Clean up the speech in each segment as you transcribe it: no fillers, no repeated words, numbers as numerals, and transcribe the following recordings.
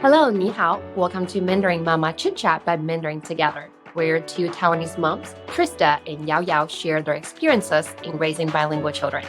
Hello, ni hao. Welcome to Mandarin Mama Chitchat by Mandarin Together, where two Taiwanese moms, Trista and Yao, share their experiences in raising bilingual children,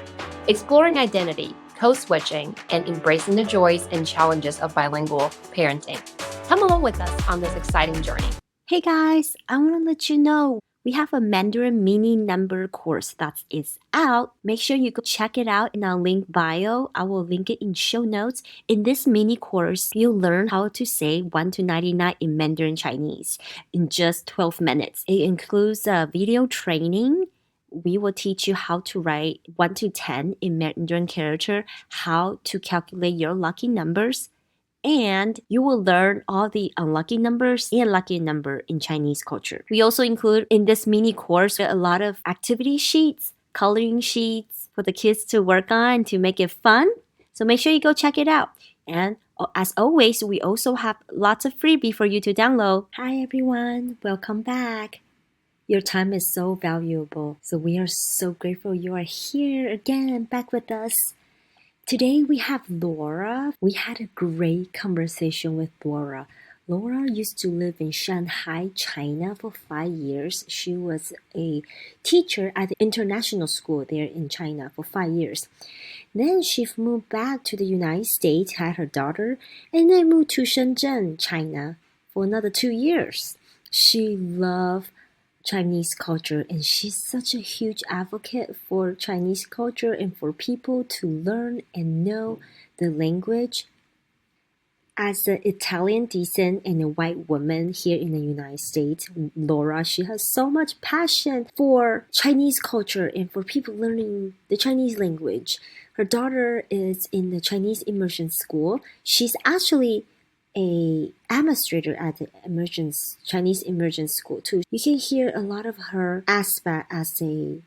exploring identity, code switching, and embracing the joys and challenges of bilingual parenting. Come along with us on this exciting journey. Hey guys, I want to let you know we have a Mandarin mini number course that is out. Make sure you go check it out in our link bio. I will link it in show notes. In this mini course, you'll learn how to say 1 to 99 in Mandarin Chinese in just 12 minutes. It includes a video training. We will teach you how to write 1 to 10 in Mandarin character, how to calculate your lucky numbers, and you will learn all the unlucky numbers and lucky number in Chinese culture. We also include in this mini course a lot of activity sheets, coloring sheets for the kids to work on to make it fun. So make sure you go check it out. And as always, we also have lots of freebie for you to download. Hi everyone, welcome back. Your time is so valuable. So we are so grateful you are here again, back with us. Today we have Laura. We had a great conversation with Laura. Laura used to live in Shanghai, China for 5 years. She was a teacher at the international school there in China for 5 years. Then she moved back to the United States, had her daughter, and then moved to Shenzhen, China for another 2 years. She loved Chinese culture, and she's such a huge advocate for Chinese culture and for people to learn and know the language. As an Italian descent and a white woman here in the United States, Laura, she has so much passion for Chinese culture and for people learning the Chinese language. Her daughter is in the Chinese Immersion school. She's actually a administrator at the Chinese Immersion school too. You can hear a lot of her aspect as a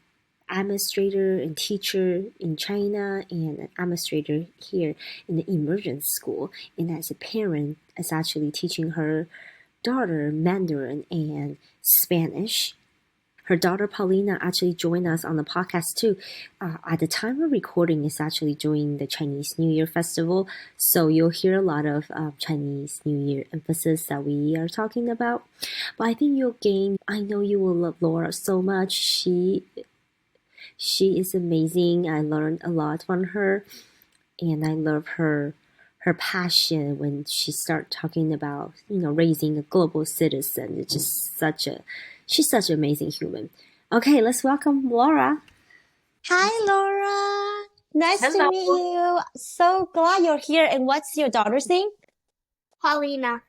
administrator and teacher in China and an administrator here in the Immersion school. And as a parent, is actually teaching her daughter Mandarin and Spanish. Her daughter Paulina actually joined us on the podcast too. At the time of recording, it's actually during the Chinese New Year festival, so you'll hear a lot of Chinese New Year emphasis that we are talking about. But I think you'll gain. I know you will love Laura so much. She is amazing. I learned a lot from her, and I love her passion when she started talking about raising a global citizen. It's just she's such an amazing human. Okay, let's welcome Laura. Hi, Laura. Nice Hello. to meet you. So glad you're here. And what's your daughter's name? Paulina.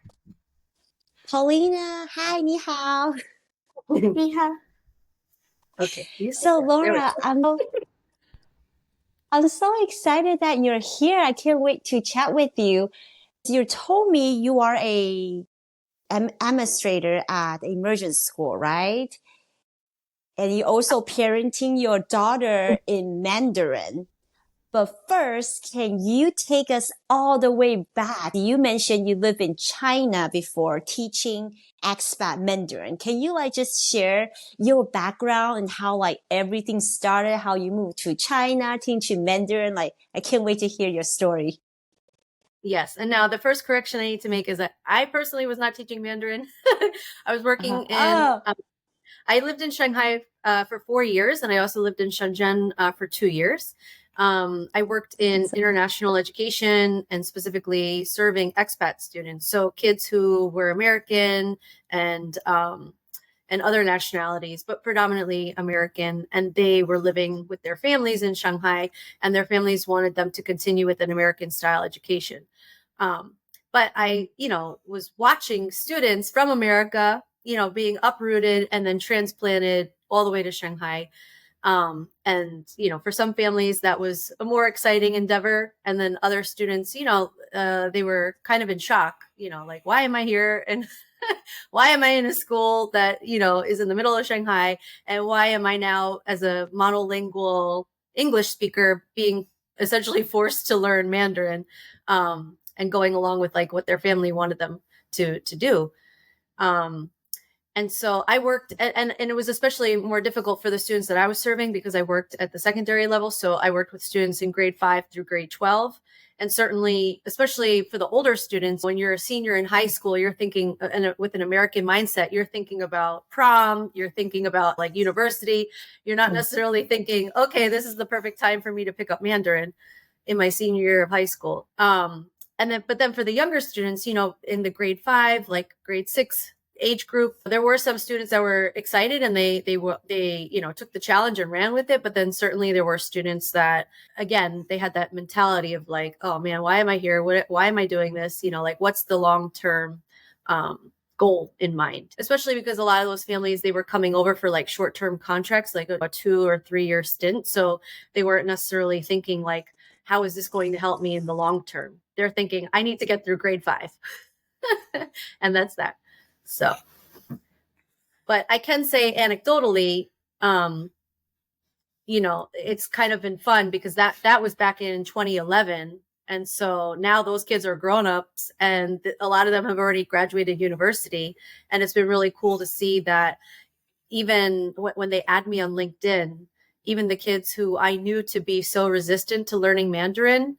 Paulina. Hi, ni hao. Ni hao. Okay. So, Laura, I'm so excited that you're here. I can't wait to chat with you. You told me you are a administrator at Immersion school, right? And you're also parenting your daughter in Mandarin. But first, can you take us all the way back? You mentioned you lived in China before teaching expat Mandarin. Can you just share your background and how everything started, how you moved to China, teaching Mandarin? I can't wait to hear your story. Yes. And now the first correction I need to make is that I personally was not teaching Mandarin. I was working I lived in Shanghai for 4 years, and I also lived in Shenzhen for 2 years. I worked in international education and specifically serving expat students. So kids who were American and other nationalities, but predominantly American. And they were living with their families in Shanghai, and their families wanted them to continue with an American style education. But I, was watching students from America, being uprooted and then transplanted all the way to Shanghai. And, for some families that was a more exciting endeavor. And then other students, they were kind of in shock, why am I here? And why am I in a school that, is in the middle of Shanghai? And why am I now, as a monolingual English speaker, being essentially forced to learn Mandarin, and going along with what their family wanted them to do. And so I worked, and it was especially more difficult for the students that I was serving because I worked at the secondary level. So I worked with students in grade 5 through grade 12. And certainly, especially for the older students, when you're a senior in high school, you're thinking with an American mindset, you're thinking about prom, you're thinking about like university. You're not necessarily thinking, okay, this is the perfect time for me to pick up Mandarin in my senior year of high school. But then for the younger students, in the grade 5, like grade 6 age group, there were some students that were excited and they took the challenge and ran with it. But then certainly there were students that, again, they had that mentality of like, oh man, why am I here? Why am I doing this? Like what's the long-term goal in mind? Especially because a lot of those families, they were coming over for like short-term contracts, like a 2 or 3 year stint. So they weren't necessarily thinking like, how is this going to help me in the long term? They're thinking, I need to get through grade 5. And that's that. So, but I can say anecdotally, it's kind of been fun because that was back in 2011. And so now those kids are grown-ups and a lot of them have already graduated university. And it's been really cool to see that even when they add me on LinkedIn, even the kids who I knew to be so resistant to learning Mandarin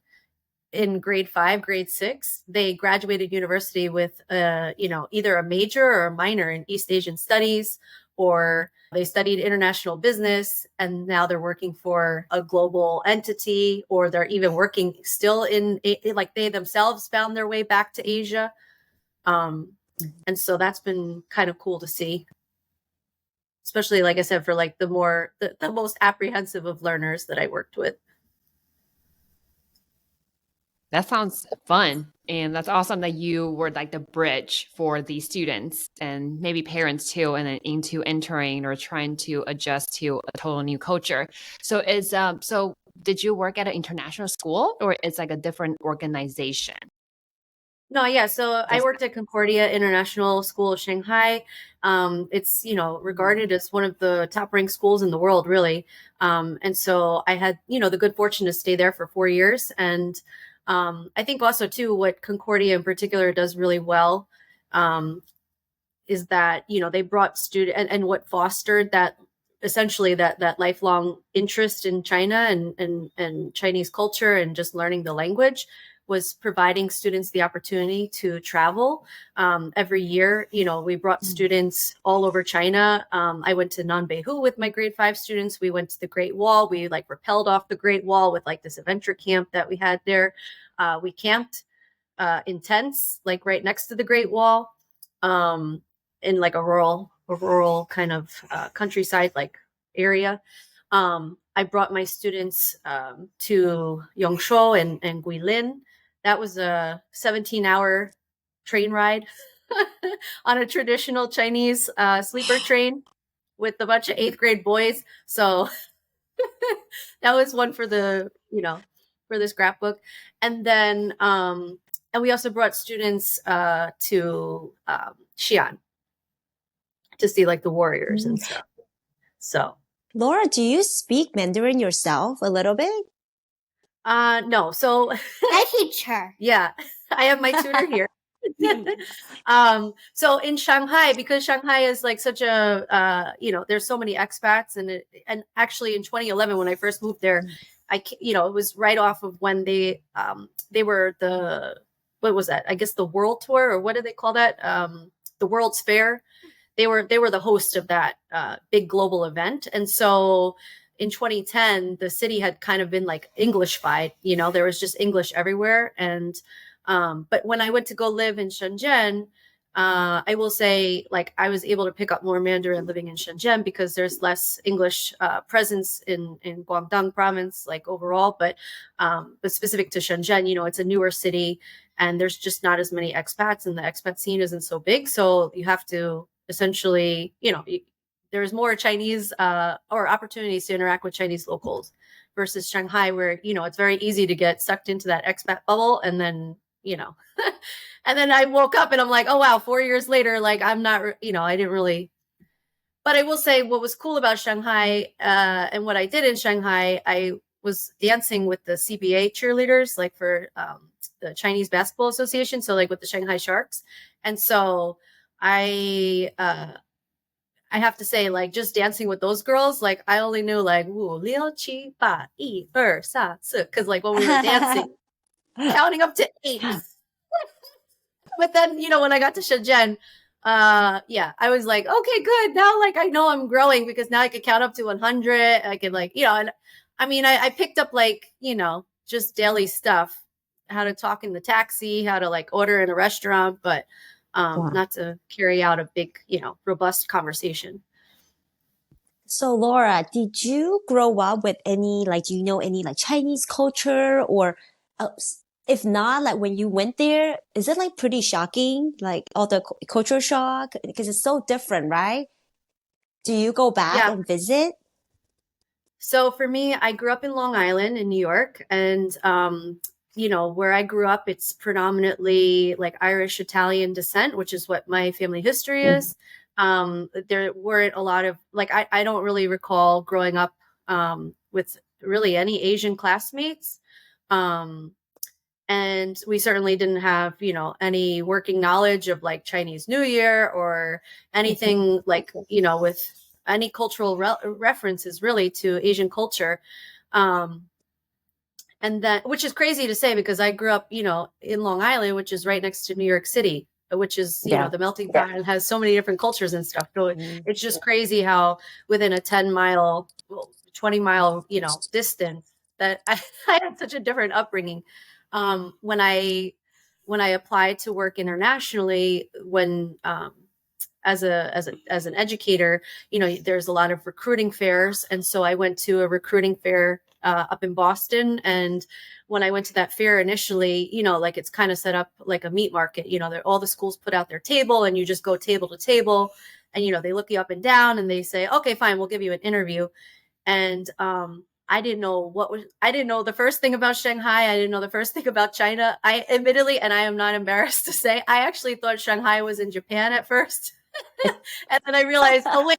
in grade 5, grade 6, they graduated university with, either a major or a minor in East Asian studies, or they studied international business and now they're working for a global entity, or they're even working still in like they themselves found their way back to Asia. And so that's been kind of cool to see, especially, like I said, for like the most apprehensive of learners that I worked with. That sounds fun. And that's awesome that you were like the bridge for these students and maybe parents too, and then into entering or trying to adjust to a total new culture. So did you work at an international school or it's like a different organization? No, yeah. So I worked at Concordia International School of Shanghai. It's, regarded as one of the top ranked schools in the world, really. And so I had, the good fortune to stay there for 4 years. And I think also too, what Concordia in particular does really well is that, they brought and what fostered that, essentially that lifelong interest in China and Chinese culture and just learning the language, was providing students the opportunity to travel. Every year, we brought students all over China. I went to Nanbeihu with my grade 5 students. We went to the Great Wall. We like rappelled off the Great Wall with like this adventure camp that we had there. We camped in tents, like right next to the Great Wall, in like a rural kind of countryside like area. I brought my students to Yongshou and Guilin. That was a 17-hour train ride on a traditional Chinese sleeper train with a bunch of 8th grade boys. So that was one for for the scrapbook. And then, and we also brought students to Xi'an to see like the warriors and stuff. So, Laura, do you speak Mandarin yourself a little bit? No. So I teach her. yeah, I have my tutor here. So in Shanghai, because Shanghai is like such a, there's so many expats, and actually in 2011, when I first moved there, it was right off of when they were what was that? I guess the World Tour, or what do they call that? The World's Fair. They were the host of that big global event. And so in 2010, the city had kind of been like Englishified, there was just English everywhere. And, but when I went to go live in Shenzhen, I will say like I was able to pick up more Mandarin living in Shenzhen because there's less English presence in Guangdong province, like overall, but specific to Shenzhen, it's a newer city and there's just not as many expats and the expat scene isn't so big. So you have to essentially, there's more Chinese or opportunities to interact with Chinese locals versus Shanghai, where, it's very easy to get sucked into that expat bubble. And then, and then I woke up and I'm like, oh, wow, 4 years later, like I'm not, I didn't really. But I will say what was cool about Shanghai and what I did in Shanghai, I was dancing with the CBA cheerleaders, like for the Chinese Basketball Association. So like with the Shanghai Sharks. And so I have to say, like, just dancing with those girls, like, I only knew, like, 5, 6, 7, 8, 9, 10, because, like, when we were dancing, counting up to 8. But then, when I got to Shenzhen, I was like, okay, good. Now, like, I know I'm growing because now I could count up to 100. I could and I mean, I picked up like, just daily stuff, how to talk in the taxi, how to like order in a restaurant, but not to carry out a big, robust conversation. So Laura, did you grow up with any, like, do you know any like Chinese culture, or if not, like when you went there, is it like pretty shocking, like all the culture shock? Because it's so different, right? Do you go back and visit? So for me, I grew up in Long Island in New York, and where I grew up, it's predominantly like Irish Italian descent, which is what my family history is. There weren't a lot of like I don't really recall growing up with really any Asian classmates. And we certainly didn't have, any working knowledge of like Chinese New Year or anything like, with any cultural references really to Asian culture. And then, which is crazy to say because I grew up, in Long Island, which is right next to New York City, which is, the melting pot and has so many different cultures and stuff. So it's just crazy how within a 10-mile, 20-mile, distance that I had such a different upbringing. When I applied to work internationally, as an educator, there's a lot of recruiting fairs, and so I went to a recruiting fair up in Boston. And when I went to that fair initially, like it's kind of set up like a meat market. All the schools put out their table, and you just go table to table, and they look you up and down, and they say, okay, fine, we'll give you an interview. And I didn't know the first thing about Shanghai. I didn't know the first thing about China. I admittedly, and I am not embarrassed to say, I actually thought Shanghai was in Japan at first. And then I realized, oh wait,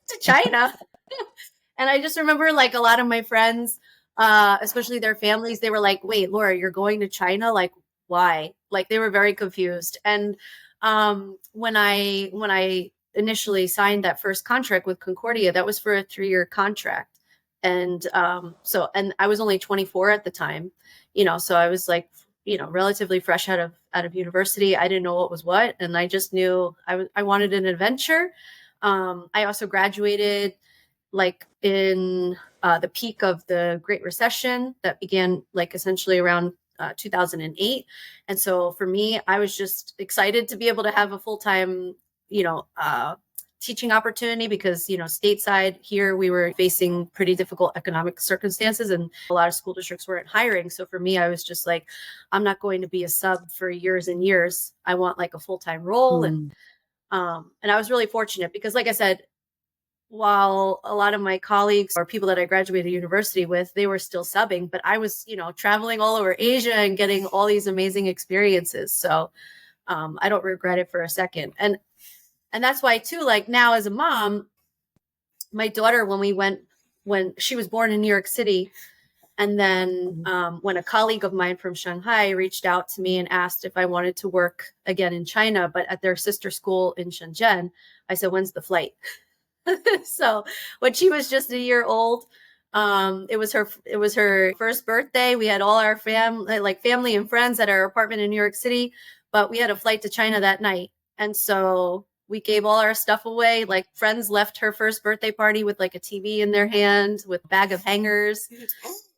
to China. And I just remember like a lot of my friends, especially their families, they were like, wait, Laura, you're going to China? Like, why? Like they were very confused. And when I initially signed that first contract with Concordia, that was for a 3-year contract. And and I was only 24 at the time, so I was like, relatively fresh out of university. I didn't know what was what. And I just knew I wanted an adventure. I also graduated like in the peak of the Great Recession that began like essentially around 2008. And so for me, I was just excited to be able to have a full-time, teaching opportunity because, stateside here, we were facing pretty difficult economic circumstances and a lot of school districts weren't hiring. So for me, I was just like, I'm not going to be a sub for years and years. I want like a full-time role. And I was really fortunate because like I said, while a lot of my colleagues or people that I graduated university with, they were still subbing, but I was, traveling all over Asia and getting all these amazing experiences. So I don't regret it for a second. And that's why too, like now as a mom, my daughter, when she was born in New York City, and then when a colleague of mine from Shanghai reached out to me and asked if I wanted to work again in China, but at their sister school in Shenzhen, I said, when's the flight? So when she was just a year old, it was her first birthday. We had all our family and friends at our apartment in New York City, but we had a flight to China that night. And so we gave all our stuff away. Like friends left her first birthday party with like a TV in their hand with a bag of hangers,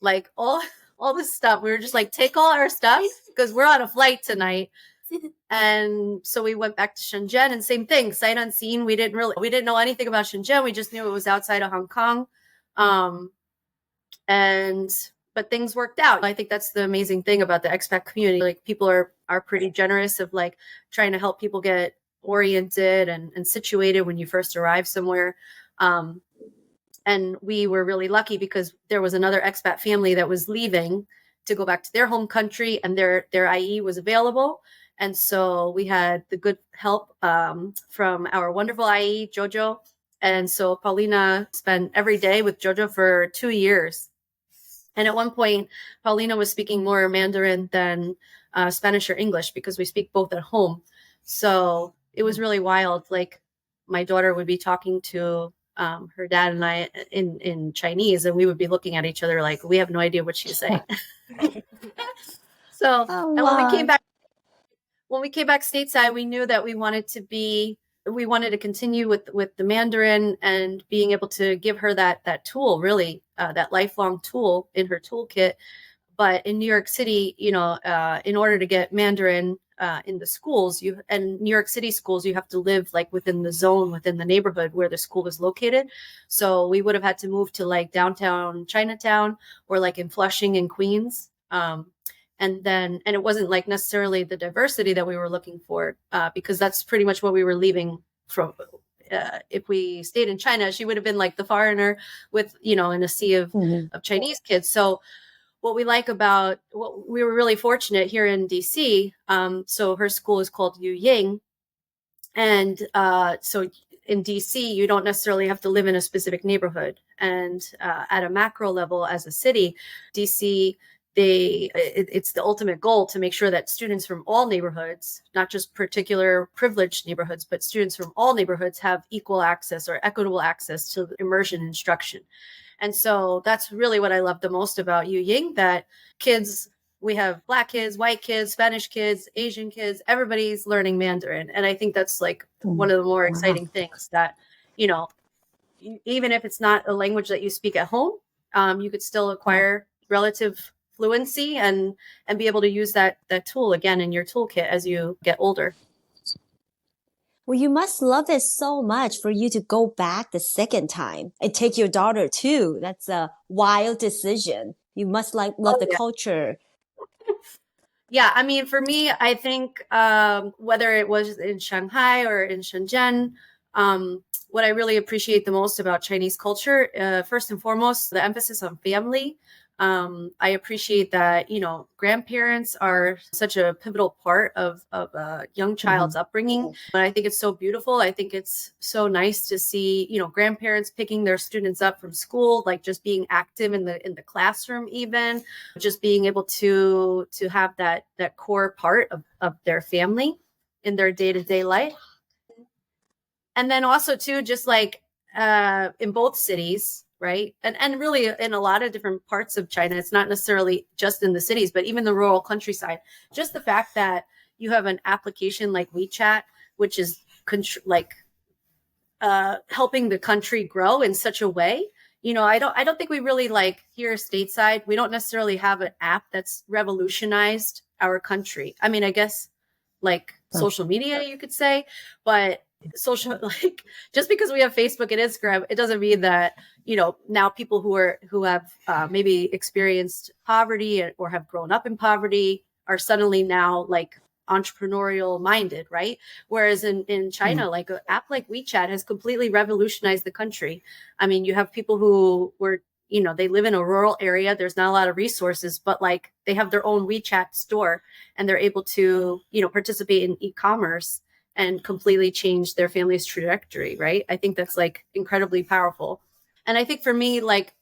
like all this stuff. We were just like, take all our stuff because we're on a flight tonight. And so we went back to Shenzhen and same thing, sight unseen. We didn't know anything about Shenzhen. We just knew it was outside of Hong Kong. But things worked out. I think that's the amazing thing about the expat community. Like people are pretty generous of like trying to help people get oriented and situated when you first arrive somewhere. And we were really lucky because there was another expat family that was leaving to go back to their home country and their IE was available. And so we had the good help from our wonderful IE, Jojo. And so Paulina spent every day with Jojo for 2 years. And at one point, Paulina was speaking more Mandarin than Spanish or English because we speak both at home. So it was really wild. Like my daughter would be talking to her dad and I in Chinese, and we would be looking at each other like we have no idea what she's saying. So, Oh, and wow. when we came back stateside, we knew that we wanted to continue with the Mandarin and being able to give her that tool, really, that lifelong tool in her toolkit. But in New York City, in order to get Mandarin in the schools, New York City schools, you have to live like within the zone, within the neighborhood where the school is located. So we would have had to move to like downtown Chinatown or like in Flushing in Queens. And it wasn't like necessarily the diversity that we were looking for, because that's pretty much what we were leaving from. If we stayed in China, she would have been like the foreigner with, in a sea of Chinese kids. So what we were really fortunate here in DC. So her school is called Yu Ying. And so in DC, you don't necessarily have to live in a specific neighborhood. And at a macro level as a city, DC, it's the ultimate goal to make sure that students from all neighborhoods, not just particular privileged neighborhoods, but students from all neighborhoods have equal access or equitable access to immersion instruction. And so that's really what I love the most about Yu Ying, that we have Black kids, white kids, Spanish kids, Asian kids, everybody's learning Mandarin. And I think that's like one of the more exciting things that, even if it's not a language that you speak at home, you could still acquire relative fluency and be able to use that tool again in your toolkit as you get older. Well, you must love it so much for you to go back the second time and take your daughter too. That's a wild decision. You must love the culture. Yeah, I mean, for me, I think whether it was in Shanghai or in Shenzhen, what I really appreciate the most about Chinese culture, first and foremost, the emphasis on family. I appreciate that, grandparents are such a pivotal part of a young child's upbringing. But I think it's so beautiful. I think it's so nice to see, grandparents picking their students up from school, like just being active in the classroom, even just being able to have that core part of their family in their day-to-day life. And then also too, just like in both cities, right? And really in a lot of different parts of China, it's not necessarily just in the cities, but even the rural countryside, just the fact that you have an application like WeChat, which is helping the country grow in such a way. I don't think we really like here stateside, we don't necessarily have an app that's revolutionized our country. I mean, I guess like social media, you could say, but like just because we have Facebook and Instagram, it doesn't mean that now people who have maybe experienced poverty or have grown up in poverty are suddenly now like entrepreneurial minded, right? Whereas in China, like an app like WeChat has completely revolutionized the country. I mean, you have people who were they live in a rural area. There's not a lot of resources, but like they have their own WeChat store and they're able to, participate in e-commerce and completely change their family's trajectory, right? I think that's like incredibly powerful. And I think for me, like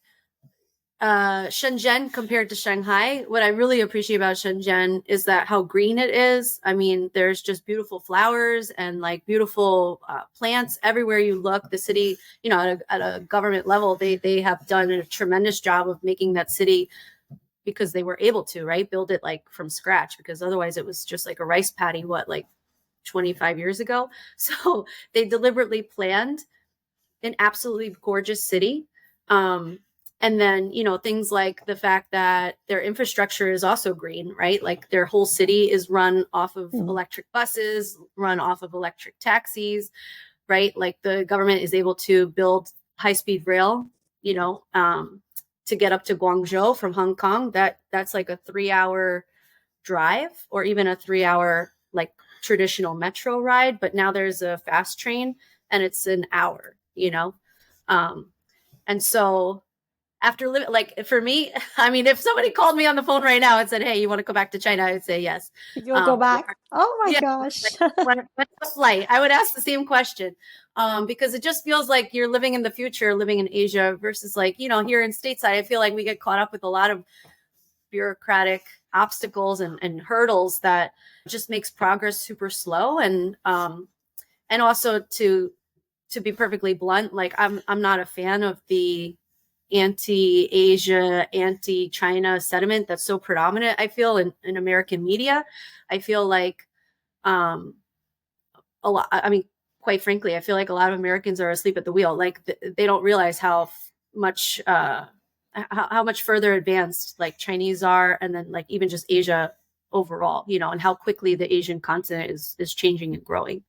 Shenzhen compared to Shanghai, what I really appreciate about Shenzhen is that how green it is. I mean, there's just beautiful flowers and like beautiful plants everywhere you look. The city, at a government level, they have done a tremendous job of making that city, because they were able to, right, build it like from scratch, because otherwise it was just like a rice paddy, like 25 years ago. So they deliberately planned an absolutely gorgeous city. And then, things like the fact that their infrastructure is also green, right? Like their whole city is run off of electric buses, run off of electric taxis, right? Like the government is able to build high-speed rail, to get up to Guangzhou from Hong Kong. That's like a 3-hour drive, or even a 3-hour like traditional metro ride. But now there's a fast train and it's an hour, and so after living, like for me, I mean, if somebody called me on the phone right now and said, "Hey, you want to go back to China?" I would say yes. You'll go back? Oh my gosh. When's the flight? I would ask the same question, because it just feels like you're living in the future, living in Asia versus like, here in stateside, I feel like we get caught up with a lot of bureaucratic obstacles and hurdles that just makes progress super slow. And also to be perfectly blunt, like I'm not a fan of the anti-Asia, anti-China sentiment that's so predominant, I feel, in American media. I feel like a lot, I mean, quite frankly, I feel like a lot of Americans are asleep at the wheel. Like they don't realize how much how much further advanced like Chinese are, and then like even just Asia overall, you know, and how quickly the Asian continent is changing and growing.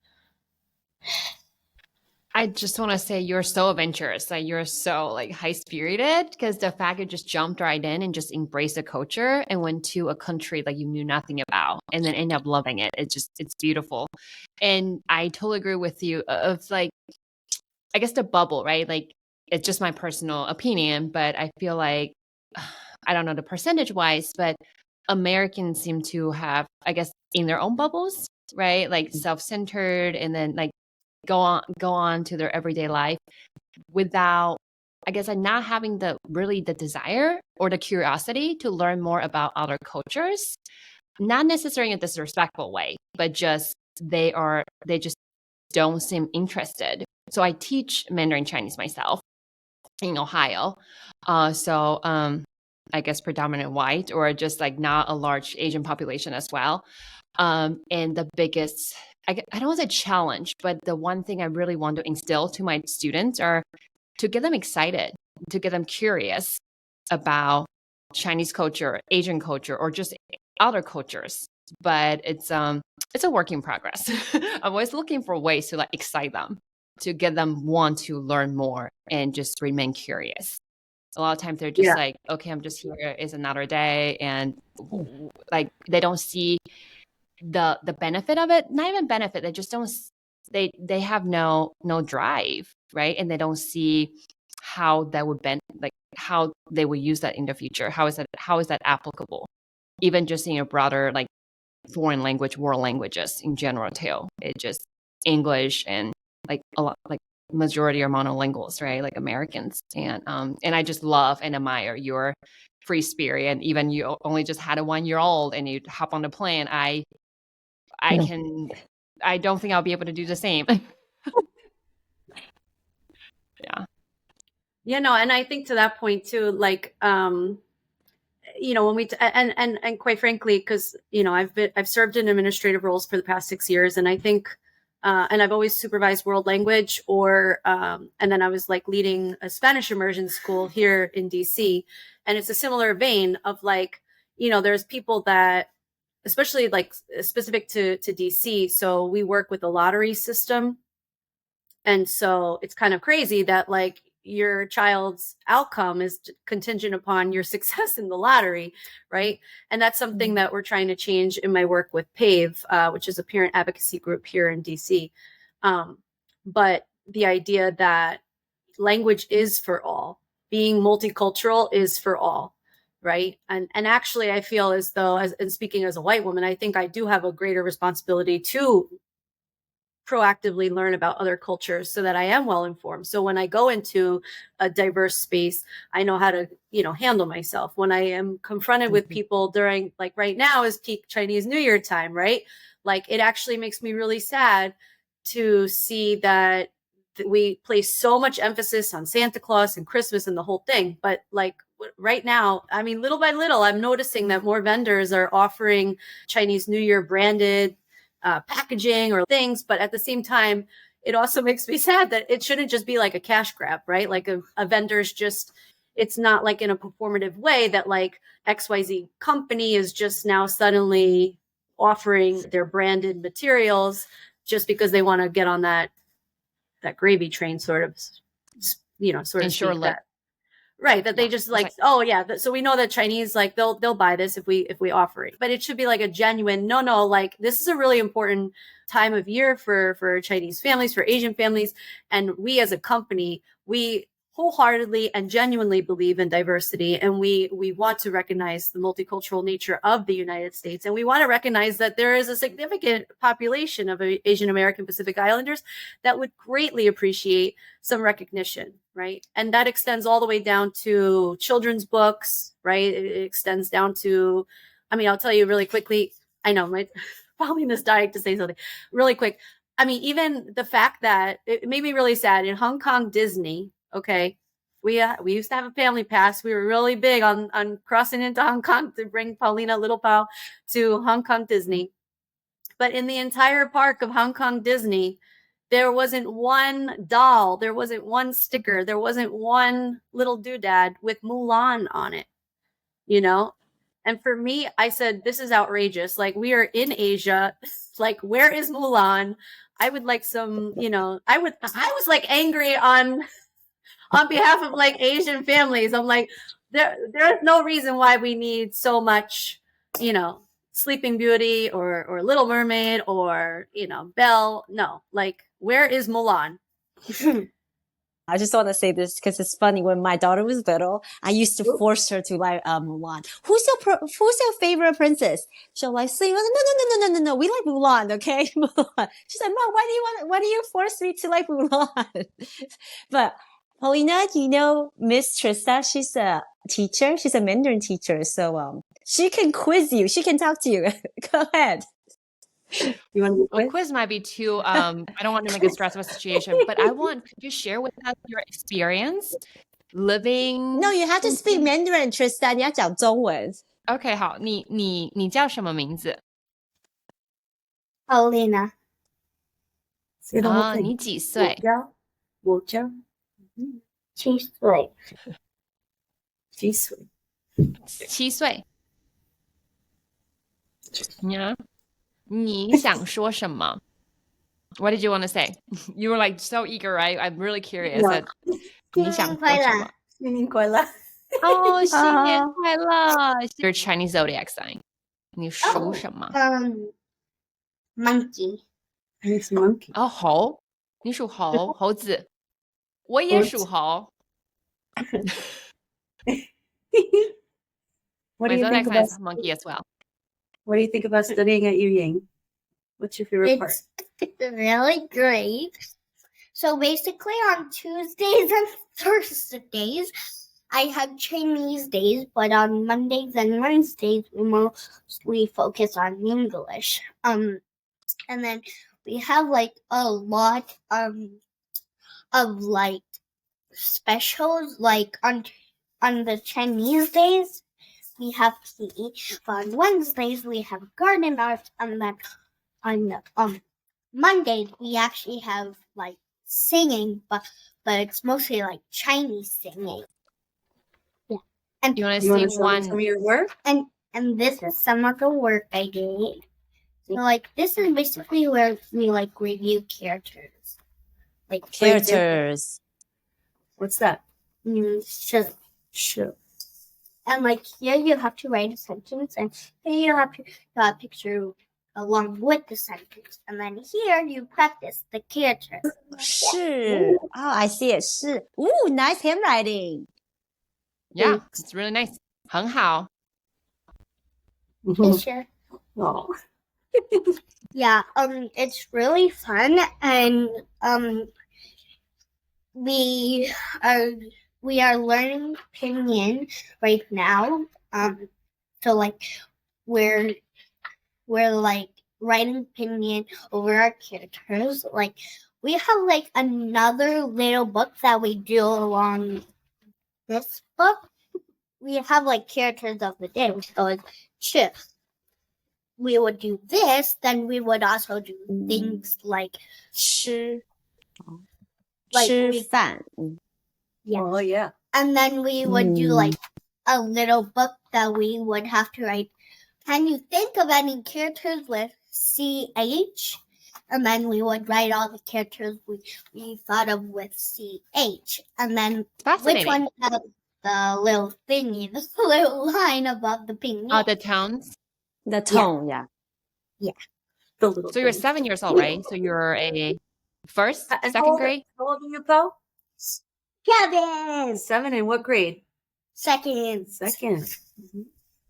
I just want to say you're so adventurous. Like you're so like high spirited because the fact you just jumped right in and just embraced the culture and went to a country that you knew nothing about and then end up loving it. It's beautiful. And I totally agree with you of like, I guess the bubble, right? Like it's just my personal opinion, but I feel like, I don't know the percentage wise, but Americans seem to have, I guess, in their own bubbles, right? Like self-centered and then like go on to their everyday life without, I guess, like not having the desire or the curiosity to learn more about other cultures, not necessarily in a disrespectful way, but just they just don't seem interested. So I teach Mandarin Chinese myself in Ohio. I guess predominant white or just like not a large Asian population as well. And the biggest, I don't want to say challenge, but the one thing I really want to instill to my students are to get them excited, to get them curious about Chinese culture, Asian culture, or just other cultures. But it's a work in progress. I'm always looking for ways to like excite them, to get them want to learn more and just remain curious. A lot of times they're just like, okay, I'm just here. It's another day, and like they don't see the benefit of it. Not even benefit. They just don't. They have no drive, right? And they don't see how that would like how they will use that in the future. How is that applicable? Even just in a broader like foreign language, world languages in general too. It just English and like a lot like majority are monolinguals, right? Like Americans. And I just love and admire your free spirit. And even you only just had a 1-year-old and you hop on the plane. I don't think I'll be able to do the same. Yeah. Yeah, no, and I think to that point too, like, you know, when we and quite frankly, because you know, I've served in administrative roles for the past 6 years, and I think, and I've always supervised world language, or and then I was like leading a Spanish immersion school here in DC, and it's a similar vein of like, you know, there's people that, especially like specific to DC, so we work with a lottery system. And so it's kind of crazy that like your child's outcome is contingent upon your success in the lottery, right? And that's something that we're trying to change in my work with PAVE, which is a parent advocacy group here in DC. But the idea that language is for all, being multicultural is for all, right? And actually, I feel as though, and speaking as a white woman, I think I do have a greater responsibility to proactively learn about other cultures so that I am well informed. So when I go into a diverse space, I know how to, you know, handle myself. When I am confronted with people during, like right now is peak Chinese New Year time, right? Like it actually makes me really sad to see that we place so much emphasis on Santa Claus and Christmas and the whole thing. But like right now, I mean, little by little, I'm noticing that more vendors are offering Chinese New Year branded packaging or things, but at the same time, it also makes me sad that it shouldn't just be like a cash grab, right? Like a vendor's just, it's not like in a performative way that like XYZ company is just now suddenly offering their branded materials just because they want to get on that gravy train, sort of, you know, sort of speak that. Right, that they just like, oh yeah, so we know that Chinese, like they'll buy this if we offer it, but it should be like a genuine no, like this is a really important time of year for Chinese families, for Asian families, and we as a company, we wholeheartedly and genuinely believe in diversity, and we want to recognize the multicultural nature of the United States, and we want to recognize that there is a significant population of Asian American Pacific Islanders that would greatly appreciate some recognition, right? And that extends all the way down to children's books, right? It extends down to, I mean, I'll tell you really quickly, I know my following this dying to say something really quick. I mean, even the fact that it made me really sad in Hong Kong Disney, okay, we used to have a family pass. We were really big on crossing into Hong Kong to bring Paulina Little Pao to Hong Kong Disney. But in the entire park of Hong Kong Disney, there wasn't one doll, there wasn't one sticker, there wasn't one little doodad with Mulan on it, you know? And for me, I said, this is outrageous. Like, we are in Asia. Like, where is Mulan? I would like some, you know, I was like angry on behalf of like Asian families. I'm like, there's no reason why we need so much, you know, Sleeping Beauty or Little Mermaid or, you know, Belle. No, like, where is Mulan? I just want to say this because it's funny. When my daughter was little, I used to force her to like Mulan. Who's your favorite princess? She'll like sing. No. We like Mulan, okay? Mulan. She's like, Mom, why do you force me to like Mulan? But Paulina, you know Miss Trista? She's a teacher. She's a Mandarin teacher, so she can quiz you. She can talk to you. Go ahead. You want to Well, quiz might be too, I don't want to make a stressful situation, but could you share with us your experience living? No, you have to speak Mandarin, Trista. 你要讲中文。 OK， 好，你叫什么名字？ Paulina. say the whole 啊， thing? 你几岁？我叫 7岁. 几岁？ 7岁。Yeah. 你想说什么 What did you want to say? You were like so eager, right? I'm really curious. Yeah. 你想说什么？新年快乐！哦，新年快乐 Your Chinese zodiac sign. 你属什么？ Monkey. It's monkey. 哦，猴。你属猴，猴子。我也属猴。 What My do you zodiac think sign about is monkey as well. What do you think about studying at Yu Ying? What's your favorite part? It's really great. So basically on Tuesdays and Thursdays, I have Chinese days, but on Mondays and Wednesdays, we mostly focus on English. And then we have like a lot of like specials, like on the Chinese days, we have PE. But on Wednesdays, we have garden art, and then on Mondays, we actually have like singing, but it's mostly like Chinese singing. Yeah. And You want to You want sing to show me some of one? your work? and this is some of the work I did. So like this is basically where we like review characters. Like Characters. What's that? Show. Show. And like here you have to write a sentence, and here you have to draw a picture along with the sentence, and then here you practice the characters. 是. Oh, I see it. 是. Ooh, nice handwriting. Yeah, it's really nice. 很好。 Sure. Oh. Yeah, it's really fun, and we are learning Pinyin right now. So like we're like writing Pinyin over our characters. Like we have like another little book that we do along this book. We have like characters of the day. So it's shifts. We would do this, then we would also do things like 吃. Like 吃饭. yeah. Oh, yeah. And then we would do like a little book that we would have to write. Can you think of any characters with CH? And then we would write all the characters we thought of with CH. And then which Fascinating. one has the little thingy, the little line above the pinyin? The tones. The tone, yeah. The little So you're thing. 7 years old, right? So you're a first, And second grade? How old are you, Paul? Kevin! 7. In what grade? Second. Second.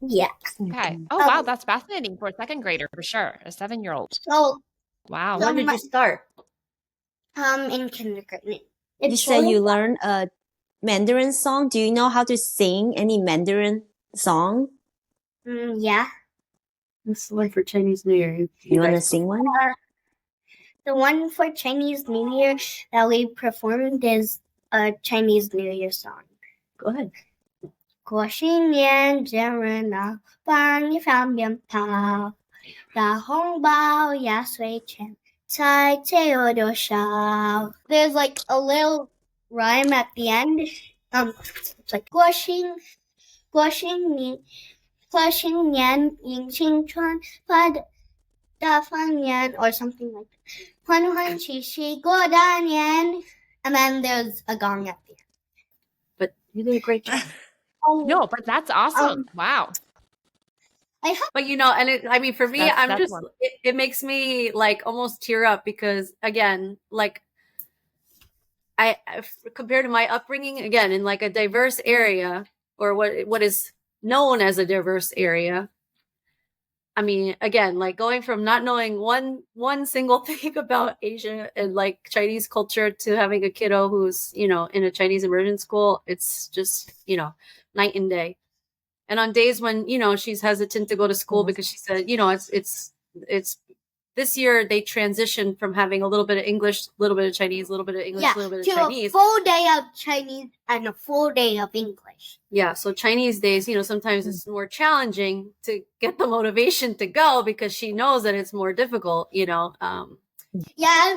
Yeah. Okay. Oh, wow. That's fascinating for a second grader, for sure. A 7-year-old. So Wow. When did you start? in kindergarten. You It's say really you learn a Mandarin song. Do you know how to sing any Mandarin song? yeah. This is one for Chinese New Year. You want to guys- sing one? The one for Chinese New Year that we performed is a Chinese New Year song. Go ahead. 过新年真热闹，帮你放鞭炮，大红包压岁钱，猜猜有多少 ？There's like a little rhyme at the end. It's like 过新年迎新春，快乐大团圆 or something like that. 欢欢喜喜过大年 and then there's a gong at the end. But you did a great job. No, but that's awesome. Wow. But and for me, That's it makes me like almost tear up because again, like I compared to my upbringing, again, in like a diverse area or what is known as a diverse area. I mean, again, like going from not knowing one single thing about Asia and like Chinese culture to having a kiddo who's, in a Chinese immersion school, it's just, night and day. And on days when, she's hesitant to go to school because she said, it's this year they transitioned from having a little bit of English, a little bit of Chinese, a little bit of English, a little bit of Chinese. A full day of Chinese and a full day of English. Yeah, so Chinese days, sometimes it's more challenging to get the motivation to go because she knows that it's more difficult, Yeah, I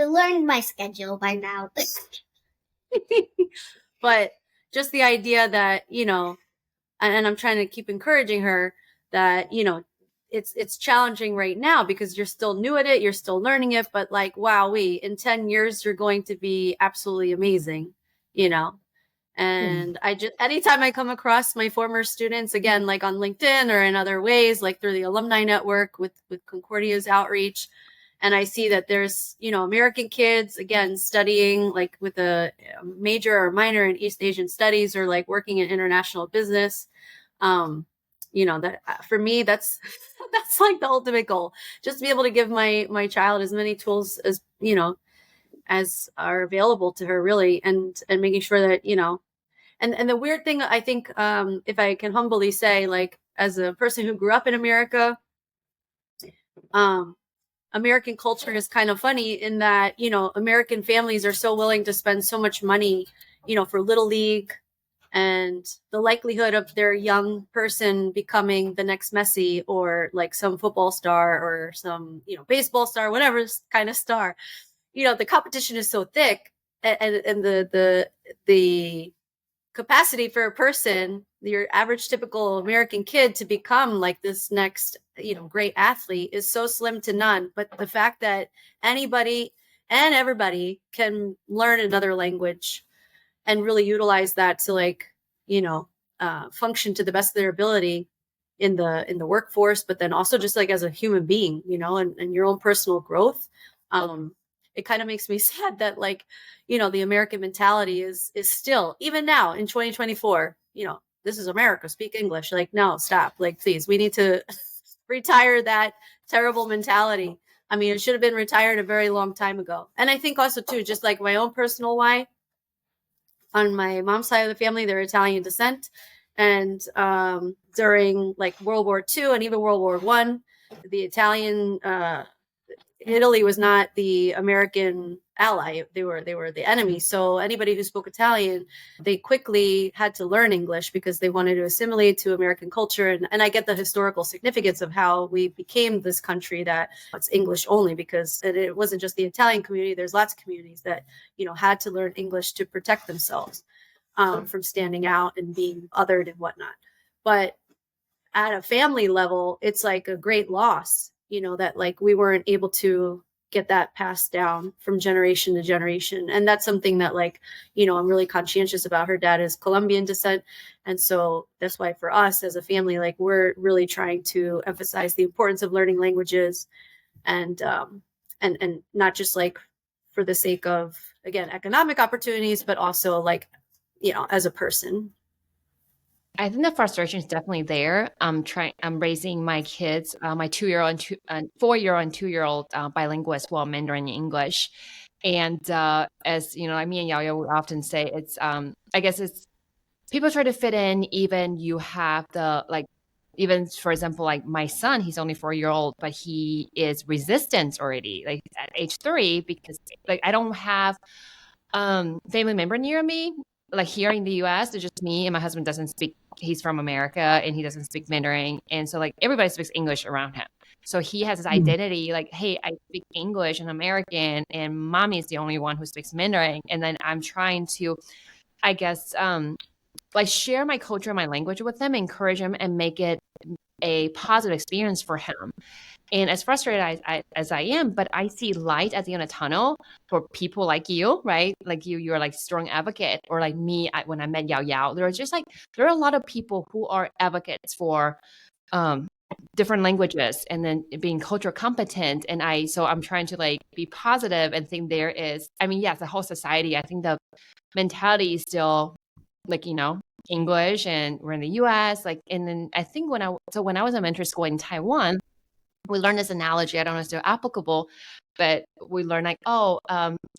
learned my schedule by now. But just the idea that, and I'm trying to keep encouraging her that, it's challenging right now because you're still new at it, you're still learning it, but like, wowee, in 10 years, you're going to be absolutely amazing, And I just, anytime I come across my former students, again, like on LinkedIn or in other ways, like through the alumni network with Concordia's outreach, and I see that there's, American kids, again, studying like with a major or minor in East Asian studies or like working in international business. That for me, that's like the ultimate goal, just to be able to give my child as many tools as, as are available to her really. And making sure that, and the weird thing, I think, if I can humbly say, like, as a person who grew up in America, American culture is kind of funny in that, American families are so willing to spend so much money, for Little League and the likelihood of their young person becoming the next Messi or like some football star or some, baseball star, whatever kind of star, the competition is so thick and the capacity for a person, your average typical American kid, to become like this next, great athlete is so slim to none. But the fact that anybody and everybody can learn another language and really utilize that to like, function to the best of their ability in the workforce, but then also just like as a human being, and your own personal growth. It kind of makes me sad that like, the American mentality is still, even now in 2024, this is America, speak English. Like, no, stop. Like, please, we need to retire that terrible mentality. I mean, it should have been retired a very long time ago. And I think also too, just like my own personal why, on my mom's side of the family, they're Italian descent. And during like World War II and even World War I, the Italian Italy was not the American ally. They were the enemy. So anybody who spoke Italian, they quickly had to learn English because they wanted to assimilate to American culture. And I get the historical significance of how we became this country that it's English only, because it wasn't just the Italian community. There's lots of communities that, had to learn English to protect themselves from standing out and being othered and whatnot. But at a family level, it's like a great loss, that like we weren't able to get that passed down from generation to generation. And that's something that like, I'm really conscientious about. Her dad is Colombian descent. And so that's why for us as a family, like we're really trying to emphasize the importance of learning languages and not just like for the sake of, again, economic opportunities, but also like, as a person. I think the frustration is definitely there. I'm raising my kids, my 2-year-old and 4-year-old and 2-year-old bilingual as well, Mandarin and English. And as me and Yao would often say, it's I guess it's people try to fit in. Even you have even for example, like my son, he's only 4-year-old, but he is resistant already, like at age 3, because like I don't have family member near me. Like here in the US, it's just me and my husband doesn't speak, he's from America and he doesn't speak Mandarin. And so like everybody speaks English around him. So he has his identity like, hey, I speak English and American and mommy is the only one who speaks Mandarin. And then I'm trying to, I guess, like share my culture and my language with them, encourage him and make it a positive experience for him. And as frustrated as I am, but I see light at the end of the tunnel for people like you, right? Like you're like strong advocate, or like me, when I met Yao Yao, there are a lot of people who are advocates for different languages and then being cultural competent. And so I'm trying to like be positive and think there is, I mean, yes, the whole society, I think the mentality is still like, English, and we're in the US, like, and then I think when I was in elementary school in Taiwan, we learned this analogy. I don't know if it's still applicable, but we learned like,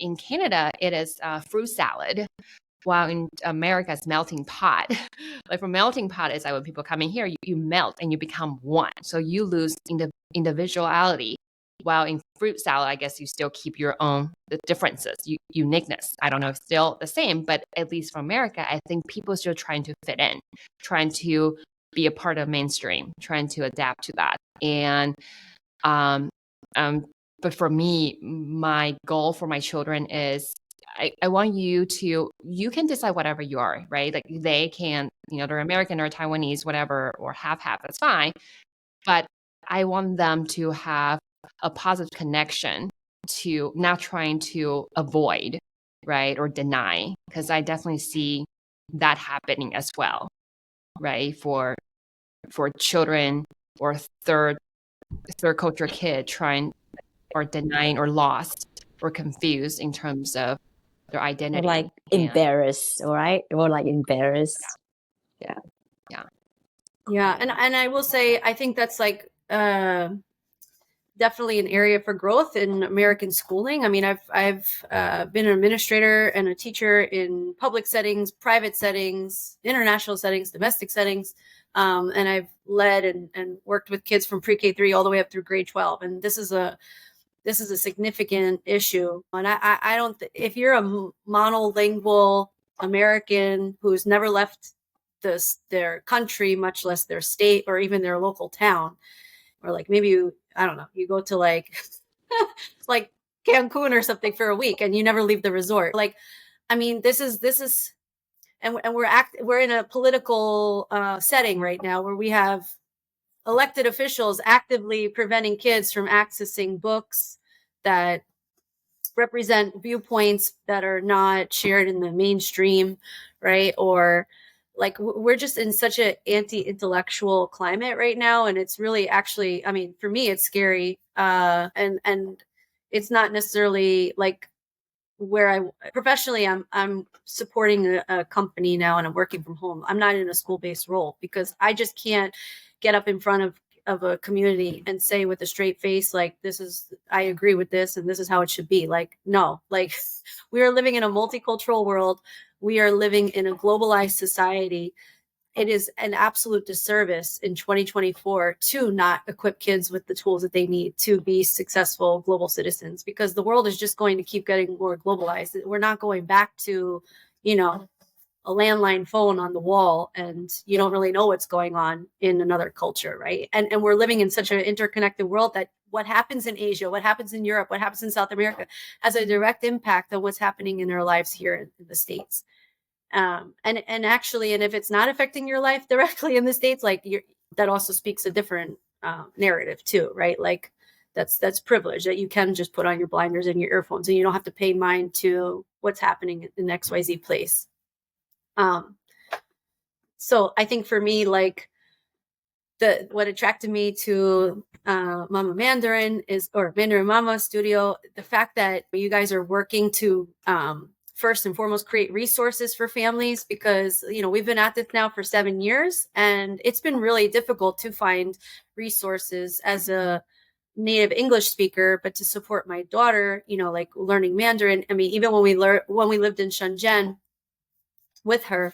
in Canada, it is fruit salad, while in America, it's melting pot. Like for melting pot, is like when people come in here, you melt and you become one. So you lose individuality. While in fruit salad, I guess you still keep your own the differences, uniqueness. I don't know if it's still the same, but at least for America, I think people are still trying to fit in, trying to be a part of mainstream, trying to adapt to that. And but for me, my goal for my children is I want you can decide whatever you are, right? Like they can, they're American or Taiwanese, whatever, or half, that's fine. But I want them to have a positive connection to not trying to avoid, right, or deny, because I definitely see that happening as well, right, for children or third culture kid trying or denying or lost or confused in terms of their identity, or like embarrassed, right? Or like embarrassed. Yeah. And I will say, I think that's like definitely an area for growth in American schooling. I mean, I've been an administrator and a teacher in public settings, private settings, international settings, domestic settings, and I've led and worked with kids from pre-K 3 all the way up through grade 12. And this is a significant issue. And I don't, if you're a monolingual American who's never left their country, much less their state or even their local town, or like maybe you go to like like Cancun or something for a week and you never leave the resort. Like, I mean, this is and we're in a political setting right now where we have elected officials actively preventing kids from accessing books that represent viewpoints that are not shared in the mainstream, right? Or like we're just in such an anti-intellectual climate right now, and it's really actually, I mean, for me, it's scary, and it's not necessarily like where I professionally I'm supporting a company now and I'm working from home. I'm not in a school-based role because I just can't get up in front of a community and say with a straight face, like, I agree with this and this is how it should be. Like, no, like we are living in a multicultural world. We are living in a globalized society. It is an absolute disservice in 2024 to not equip kids with the tools that they need to be successful global citizens, because the world is just going to keep getting more globalized. We're not going back to, a landline phone on the wall and you don't really know what's going on in another culture, right? And we're living in such an interconnected world that what happens in Asia, what happens in Europe, what happens in South America has a direct impact on what's happening in our lives here in the States. And if it's not affecting your life directly in the States, like that also speaks a different narrative too, right? Like that's privilege, that you can just put on your blinders and your earphones and you don't have to pay mind to what's happening in XYZ place. So I think for me, like what attracted me to Mama Mandarin or Mandarin Mama Studio, the fact that you guys are working to first and foremost create resources for families, because we've been at this now for 7 years and it's been really difficult to find resources as a native English speaker, but to support my daughter, like learning Mandarin. I mean, even when we lived in Shenzhen with her,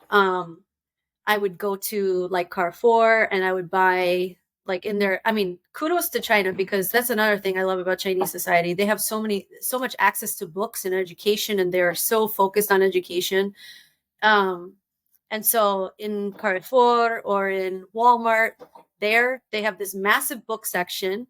I would go to like Carrefour and I would buy like in their, I mean, kudos to China, because that's another thing I love about Chinese society. They have so much access to books and education, and they're so focused on education. And so in Carrefour or in Walmart, they have this massive book section.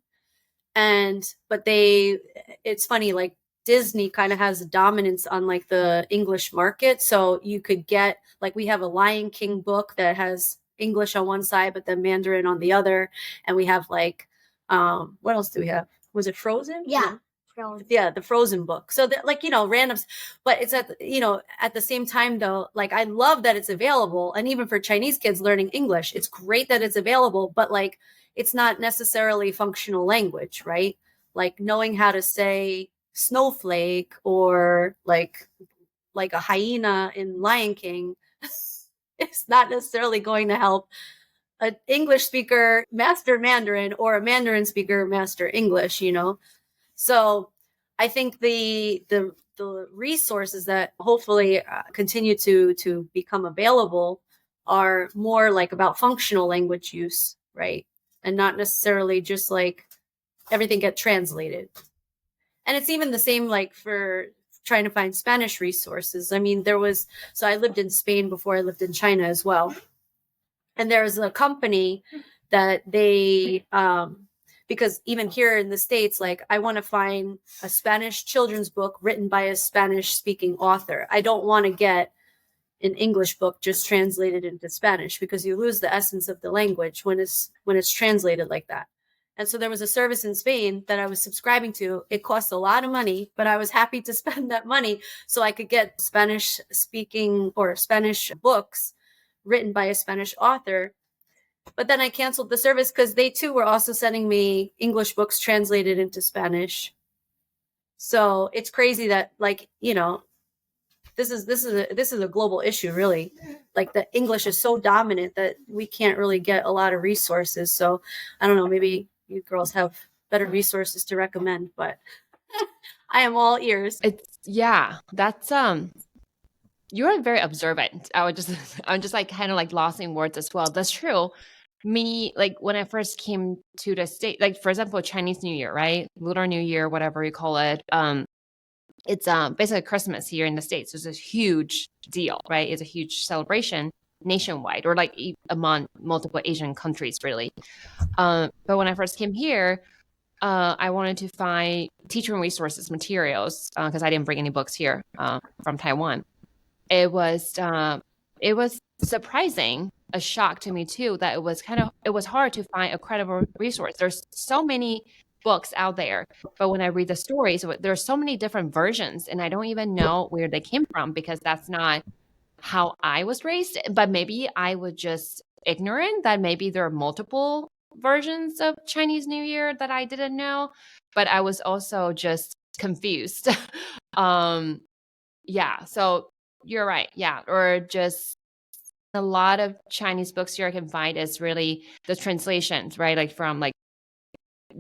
But it's funny, like Disney kind of has a dominance on like the English market. So you could get, like, we have a Lion King book that has English on one side, but then Mandarin on the other. And we have like, what else do we have? Was it Frozen? Yeah. Yeah, the Frozen book. So that, like, randoms, but it's at the same time though, like, I love that it's available. And even for Chinese kids learning English, it's great that it's available, but like, it's not necessarily functional language, right? Like knowing how to say snowflake or like a hyena in Lion King, it's not necessarily going to help an English speaker master Mandarin or a Mandarin speaker master English, So I think the resources that hopefully continue to become available are more like about functional language use, right? And not necessarily just like everything get translated. And it's even the same like for trying to find Spanish resources. I mean, so I lived in Spain before I lived in China as well. And there's a company that they, because even here in the States, like, I want to find a Spanish children's book written by a Spanish speaking author. I don't want to get an English book just translated into Spanish, because you lose the essence of the language when it's translated like that. And so there was a service in Spain that I was subscribing to. It cost a lot of money, but I was happy to spend that money so I could get Spanish speaking or Spanish books written by a Spanish author. But then I canceled the service because they too were also sending me English books translated into Spanish. So it's crazy that, like, this is a global issue, really. Like, the English is so dominant that we can't really get a lot of resources. So I don't know, maybe you girls have better resources to recommend, but I am all ears. That's you're very observant. I'm just like kind of like lost in words as well. That's true. Me, like, when I first came to the state, like, for example, Chinese New Year, right? Lunar New Year, whatever you call it. It's basically Christmas here in the States. It's a huge deal, right? It's a huge celebration nationwide, or like among multiple Asian countries, really. But when I first came here, I wanted to find teaching resources, materials, because I didn't bring any books here from Taiwan. It was surprising, a shock to me too, that it was hard to find a credible resource. There's so many books out there, but when I read the stories, there's so many different versions, and I don't even know where they came from, because that's not how I was raised. But maybe I was just ignorant that maybe there are multiple versions of Chinese New Year that I didn't know, but I was also just confused. Yeah, so you're right. Yeah, or just a lot of Chinese books here I can find is really the translations, right? Like from like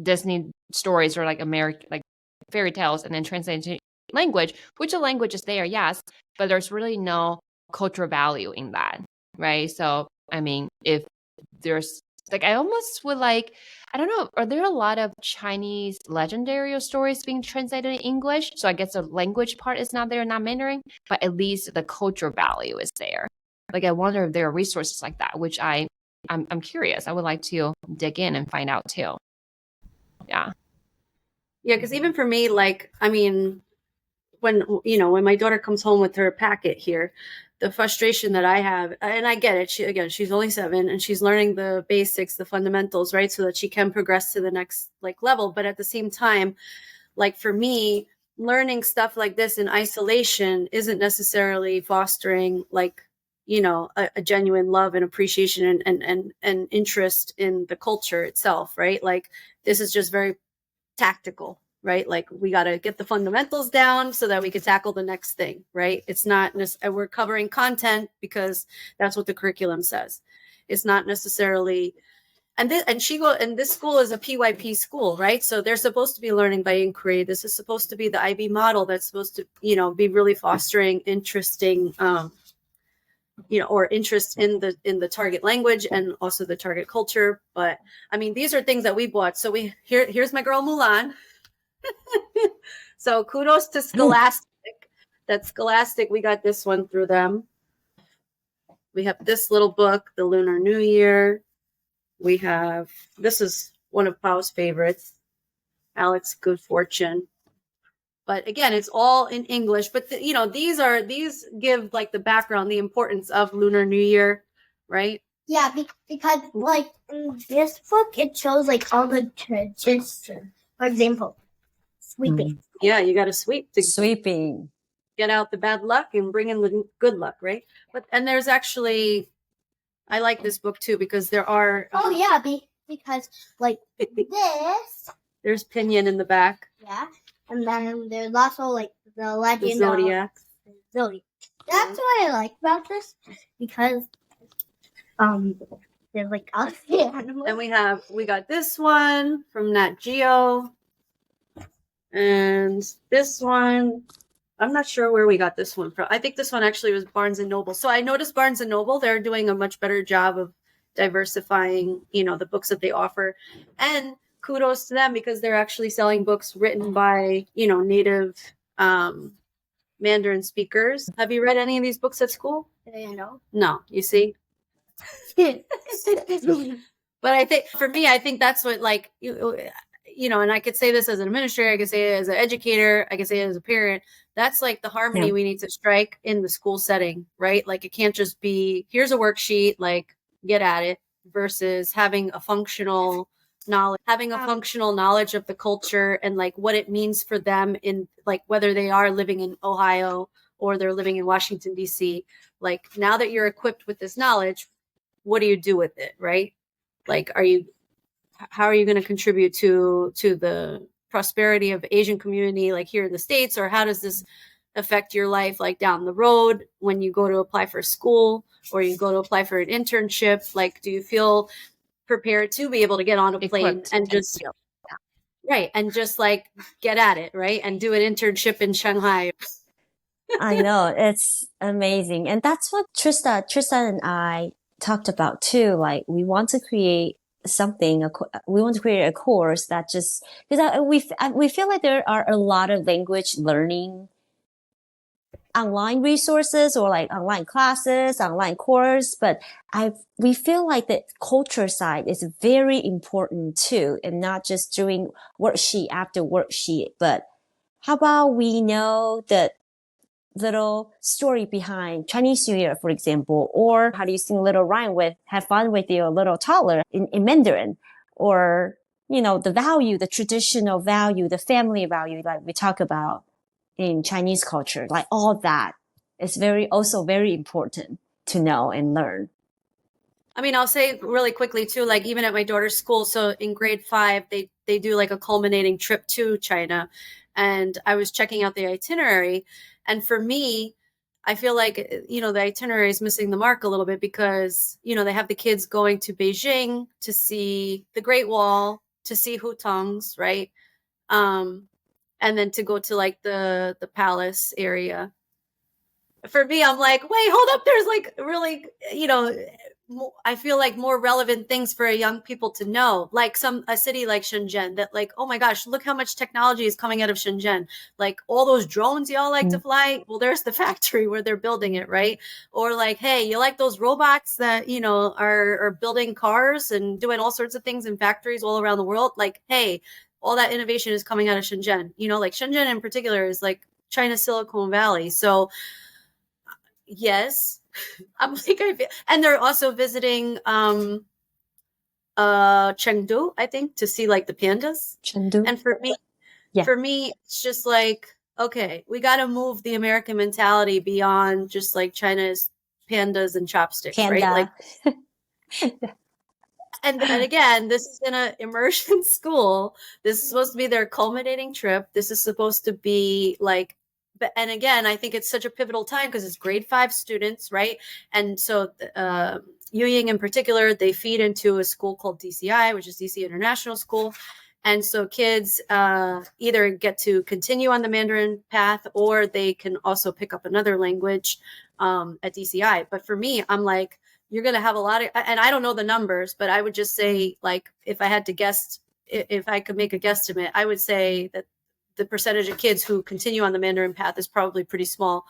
Disney stories or like American, like fairy tales, and then translated to language, which the language is there, yes, but there's really no cultural value in that, right? So, I mean, if there's like, I almost would like, I don't know, are there a lot of Chinese legendary stories being translated in English? So I guess the language part is not there, not Mandarin, but at least the cultural value is there. Like, I wonder if there are resources like that, which I'm curious. I would like to dig in and find out too. Yeah. Yeah, because even for me, like, I mean, when my daughter comes home with her packet here, the frustration that I have, and I get it. She's only 7 and she's learning the basics, the fundamentals, right? So that she can progress to the next like level. But at the same time, like, for me, learning stuff like this in isolation isn't necessarily fostering like, a genuine love and appreciation and interest in the culture itself, right? Like, this is just very tactical, right? Like, we got to get the fundamentals down so that we can tackle the next thing, right? It's not, we're covering content because that's what the curriculum says. It's not necessarily, and this school is a PYP school, right? So they're supposed to be learning by inquiry. This is supposed to be the IB model that's supposed to, be really fostering interesting, or interest in the target language and also the target culture. But I mean, these are things that we bought. So here's my girl Mulan. So kudos to Scholastic. That's Scholastic. We got this one through them. We have this little book, The Lunar New Year. We have, this is one of Pau's favorites, Alex Good Fortune. But again, it's all in English. But these give like the background, the importance of Lunar New Year, right? Yeah, because like in this book, it shows like all the traditions. For example, sweeping. Yeah, you got to sweep to Sweeping. get out the bad luck and bring in the good luck, right? And there's actually, I like this book too because there are. Because like this. There's Pinyin in the back. Yeah, and then there's also like the legend The Zodiac. of Zodiac. That's what I like about this because there's like other animals. And we got this one from Nat Geo. And this one, I'm not sure where we got this one from. I think this one actually was Barnes and Noble. So I noticed Barnes and Noble, they're doing a much better job of diversifying, the books that they offer. And kudos to them because they're actually selling books written by, native Mandarin speakers. Have you read any of these books at school? No, you see? But I think for me, I think that's what and I could say this as an administrator, I could say it as an educator, I could say it as a parent. That's like the harmony we need to strike in the school setting, right? Like it can't just be, here's a worksheet, like get at it, versus having a functional knowledge of the culture and like what it means for them in like whether they are living in Ohio or they're living in Washington, D.C. Like now that you're equipped with this knowledge, what do you do with it, right? Like, how are you going to contribute to the prosperity of Asian community, like here in the States, or how does this affect your life, like down the road when you go to apply for school or you go to apply for an internship? Like, do you feel prepared to be able to get on a plane and just and just like get at it, right? And do an internship in Shanghai. I know, it's amazing. And that's what Trista and I talked about too. Like we want to create we want to create a course that just, because we feel like there are a lot of language learning online resources or like online classes, online course, but we feel like the culture side is very important too, and not just doing worksheet after worksheet, but how about we know the little story behind Chinese New Year, for example, or how do you sing a little rhyme with have fun with your little toddler in Mandarin, or the value, the traditional value, the family value, like we talk about in Chinese culture, like all that is also very important to know and learn. I mean, I'll say really quickly too, like even at my daughter's school, so in grade 5, they do like a culminating trip to China, and I was checking out the itinerary. And for me, I feel like, the itinerary is missing the mark a little bit because, they have the kids going to Beijing to see the Great Wall, to see Hutongs, right? And then to go to like the palace area. For me, I'm like, wait, hold up. There's like really, I feel like more relevant things for young people to know, like a city like Shenzhen that like, oh my gosh, look how much technology is coming out of Shenzhen. Like all those drones y'all like to fly. Well, there's the factory where they're building it, right? Or like, hey, you like those robots that, are building cars and doing all sorts of things in factories all around the world. Like, hey, all that innovation is coming out of Shenzhen. Like Shenzhen in particular is like China's Silicon Valley. So yes. I'm like, and they're also visiting Chengdu, I think, to see like the pandas. Chengdu. And for me, it's just like, okay, we got to move the American mentality beyond just like China's pandas and chopsticks, right? Like, and again, this is in an immersion school. This is supposed to be their culminating trip. This is supposed to be like, and again, I think it's such a pivotal time because it's grade 5 students, right? And so Yu Ying in particular, they feed into a school called DCI, which is DC International School. And so kids either get to continue on the Mandarin path, or they can also pick up another language at DCI. But for me, I'm like, you're going to have a lot of, and I don't know the numbers, but I would just say, like, if I had to guess, if I could make a guesstimate, I would say that the percentage of kids who continue on the Mandarin path is probably pretty small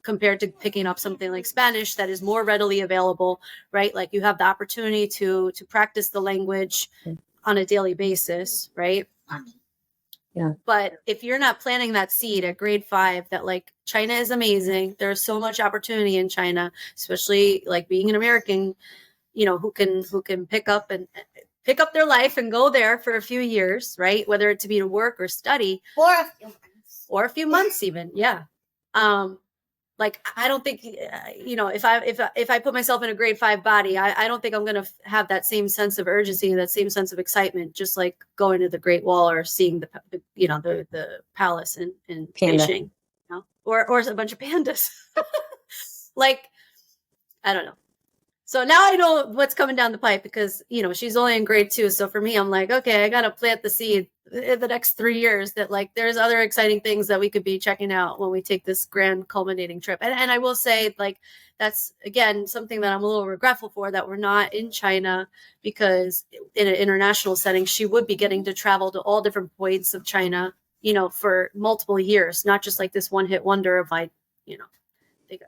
compared to picking up something like Spanish that is more readily available, right? Like you have the opportunity to practice the language on a daily basis, right? Yeah. But if you're not planting that seed at grade 5 that like China is amazing, there's so much opportunity in China, especially like being an American, you know, who can pick up their life and go there for a few years, right? Whether it to be to work or study, or a few months even. Yeah. Like, I don't think, you know, if I put myself in a grade 5 body, I don't think I'm going to have that same sense of urgency and that same sense of excitement, just like going to the Great Wall or seeing the palace in Beijing, you know? or a bunch of pandas. Like, I don't know. So now I know what's coming down the pipe because, you know, she's only in grade 2. So for me, I'm like, okay, I got to plant the seed in the next 3 years that like there's other exciting things that we could be checking out when we take this grand culminating trip. And I will say, like, that's, again, something that I'm a little regretful for, that we're not in China, because in an international setting, she would be getting to travel to all different points of China, you know, for multiple years, not just like this one hit wonder of like, you know.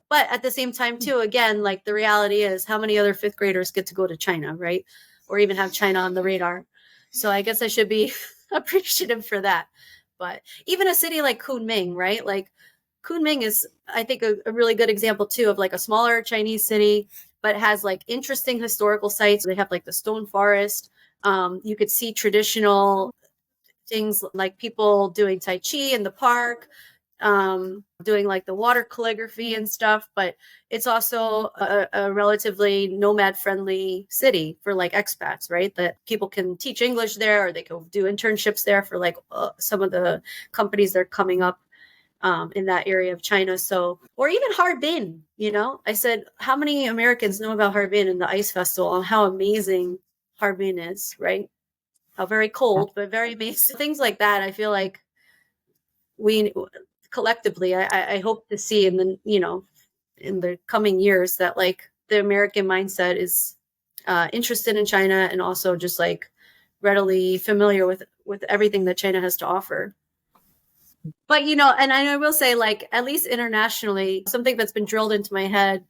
But at the same time, too, again, like the reality is, how many other 5th graders get to go to China, right? Or even have China on the radar. So I guess I should be appreciative for that. But even a city like Kunming, right? Like Kunming is, I think, a really good example, too, of like a smaller Chinese city, but it has like interesting historical sites. They have like the stone forest. You could see traditional things like people doing Tai Chi in the park, doing like the water calligraphy and stuff. But it's also a relatively nomad friendly city for like expats, right? That people can teach English there, or they can do internships there for like some of the companies that are coming up in that area of China. So, or even Harbin, you know, I said, how many Americans know about Harbin and the ice festival and how amazing Harbin is, right? How very cold, but very amazing. Things like that, I feel like we collectively, I hope to see in the, you know, in the coming years, that like the American mindset is interested in China, and also just like readily familiar with everything that China has to offer. But, you know, and I will say, like, at least internationally, something that's been drilled into my head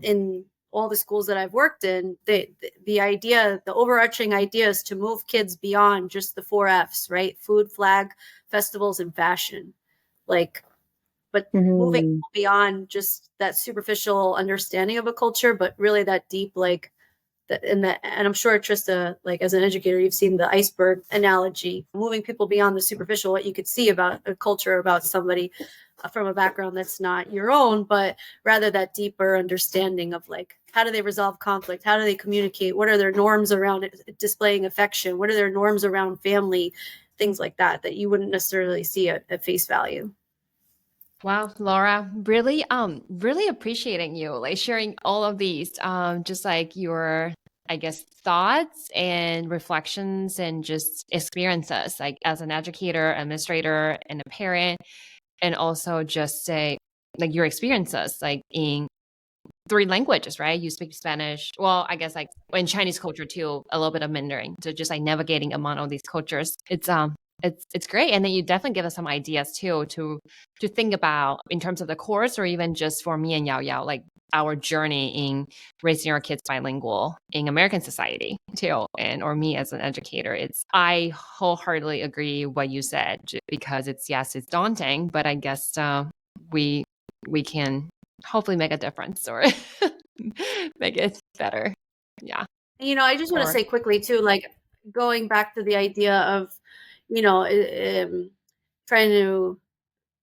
in all the schools that I've worked in, the idea, the overarching idea is to move kids beyond just the 4 F's, right? Food, flag, festivals, and fashion. Like, but moving beyond just that superficial understanding of a culture, but really that deep, like, and I'm sure, Trista, like as an educator, you've seen the iceberg analogy, moving people beyond the superficial, what you could see about a culture, about somebody from a background that's not your own, but rather that deeper understanding of like, how do they resolve conflict? How do they communicate? What are their norms around displaying affection? What are their norms around family? Things like that you wouldn't necessarily see at face value. Wow, Laura, really, really appreciating you like sharing all of these, just like your, I guess, thoughts and reflections and just experiences, like as an educator, administrator, and a parent, and also just say like your experiences, like in 3 languages, right? You speak Spanish. Well, I guess like in Chinese culture too, a little bit of Mandarin. So just like navigating among all these cultures. It's great. And then you definitely give us some ideas too to think about in terms of the course, or even just for me and Yao Yao, like our journey in raising our kids bilingual in American society too. And or me as an educator. I wholeheartedly agree what you said, because it's daunting, but I guess we can hopefully make a difference or make it better. Yeah. You know, I just want to say quickly too, like going back to the idea of, you know, trying to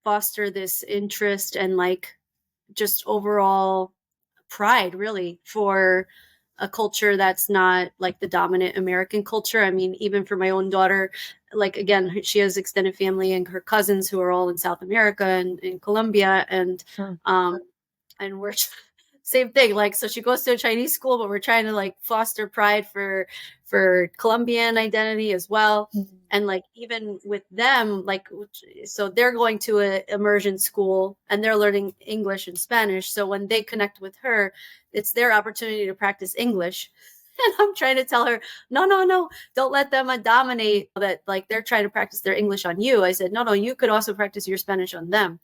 foster this interest and like just overall pride really for a culture that's not like the dominant American culture. I mean, even for my own daughter, like, again, she has extended family and her cousins who are all in South America and in Colombia. And we're same thing. Like, so she goes to a Chinese school, but we're trying to like foster pride for Colombian identity as well. And like, even with them, like, so they're going to a immersion school and they're learning English and Spanish. So when they connect with her, it's their opportunity to practice English. And I'm trying to tell her, no, don't let them dominate that. Like, they're trying to practice their English on you. I said, no, you could also practice your Spanish on them.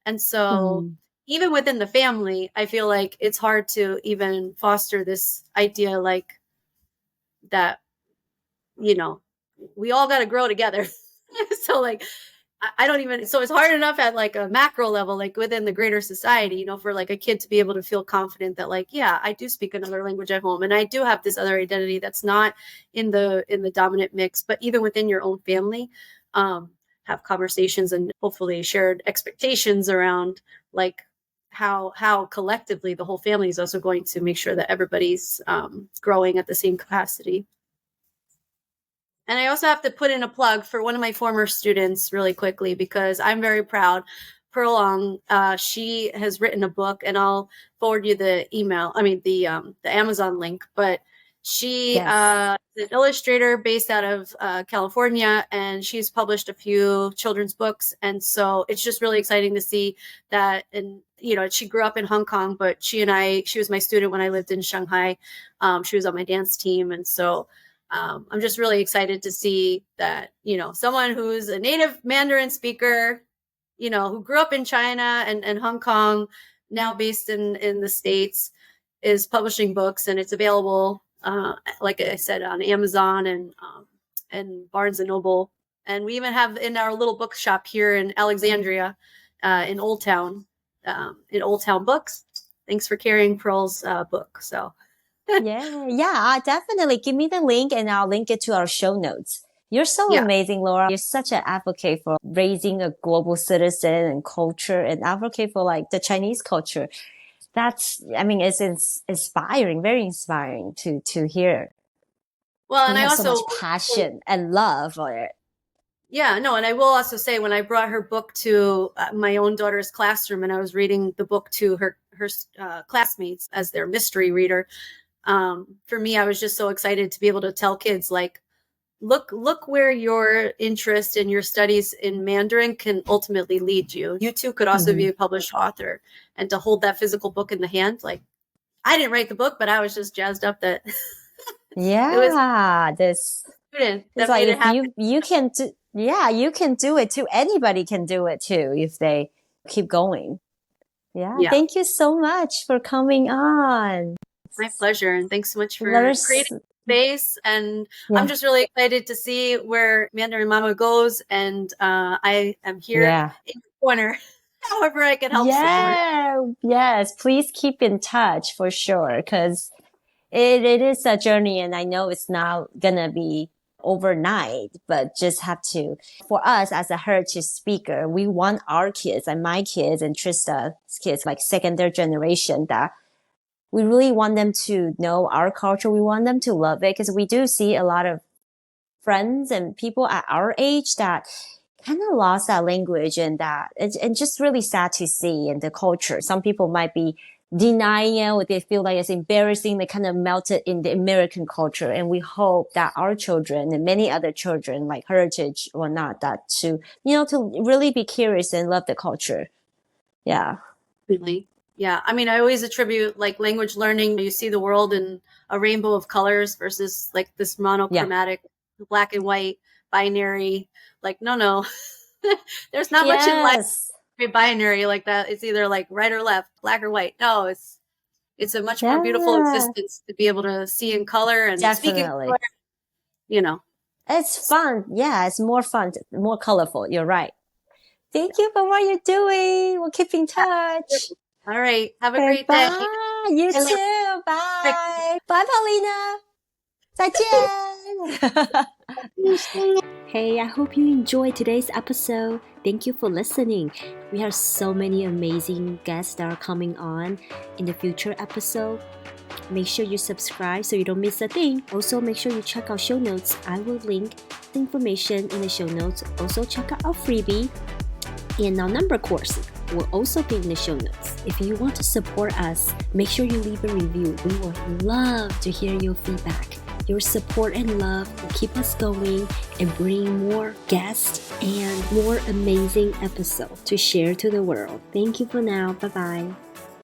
And so even within the family, I feel like it's hard to even foster this idea like that, you know, we all got to grow together. So like, I don't even, so it's hard enough at like a macro level, like within the greater society, you know, for like a kid to be able to feel confident that like, yeah, I do speak another language at home and I do have this other identity that's not in the dominant mix, but even within your own family, have conversations and hopefully shared expectations around like how collectively the whole family is also going to make sure that everybody's growing at the same capacity. And I also have to put in a plug for one of my former students really quickly, because I'm very proud. Pearl Ong, she has written a book, and I'll forward you the Amazon link. But she is an illustrator based out of California, and she's published a few children's books. And so it's just really exciting to see that. And, you know, she grew up in Hong Kong, but she was my student when I lived in Shanghai. She was on my dance team. And so I'm just really excited to see that, you know, someone who's a native Mandarin speaker, you know, who grew up in China and Hong Kong, now based in the States, is publishing books, and it's available, like I said, on Amazon and Barnes and Noble. And we even have in our little bookshop here in Alexandria, in Old Town Books. Thanks for carrying Pearl's book. So. Yeah, definitely. Give me the link and I'll link it to our show notes. You're so amazing, Laura. You're such an advocate for raising a global citizen and culture, and advocate for like the Chinese culture. It's inspiring, very inspiring to hear. Well, and you I have also so much passion and love for it. Yeah, no, and I will also say, when I brought her book to my own daughter's classroom, and I was reading the book to her classmates as their mystery reader, for me, I was just so excited to be able to tell kids, like, look where your interest in your studies in Mandarin can ultimately lead you. You too could also be a published author, and to hold that physical book in the hand. Like, I didn't write the book, but I was just jazzed up that this student that made it happen. You can do, you can do it too. Anybody can do it too if they keep going. Yeah. Thank you so much for coming on. My pleasure. And thanks so much for creating space. And I'm just really excited to see where Mandarin Mama goes. And I am here in the corner, however I can help support. Yes, please keep in touch for sure, because it is a journey, and I know it's not going to be overnight, but just have to. For us as a heritage speaker, we want our kids and my kids and Trista's kids, like secondary generation, that we really want them to know our culture. We want them to love it, because we do see a lot of friends and people at our age that kind of lost that language, and just really sad to see in the culture. Some people might be denying it, or they feel like it's embarrassing. They kind of melted in the American culture. And we hope that our children and many other children, like heritage or not, that to really be curious and love the culture. Yeah. Really. Yeah. I mean, I always attribute like language learning. You see the world in a rainbow of colors versus like this monochromatic, black and white, binary. Like, no, there's not much in life binary like that. It's either like right or left, black or white. No, it's a much more beautiful existence to be able to see in color and speak in color. You know, it's fun. Yeah, it's more fun, more colorful. You're right. Thank you for what you're doing. We'll keep in touch. All right. Have a great day. You too. Bye. Bye, Paulina. 再见. Hey, I hope you enjoyed today's episode. Thank you for listening. We have so many amazing guests that are coming on in the future episode. Make sure you subscribe so you don't miss a thing. Also, make sure you check out show notes. I will link the information in the show notes. Also, check out our freebie. And our number course will also be in the show notes. If you want to support us, make sure you leave a review. We would love to hear your feedback. Your support and love will keep us going and bring more guests and more amazing episodes to share to the world. Thank you for now. Bye-bye.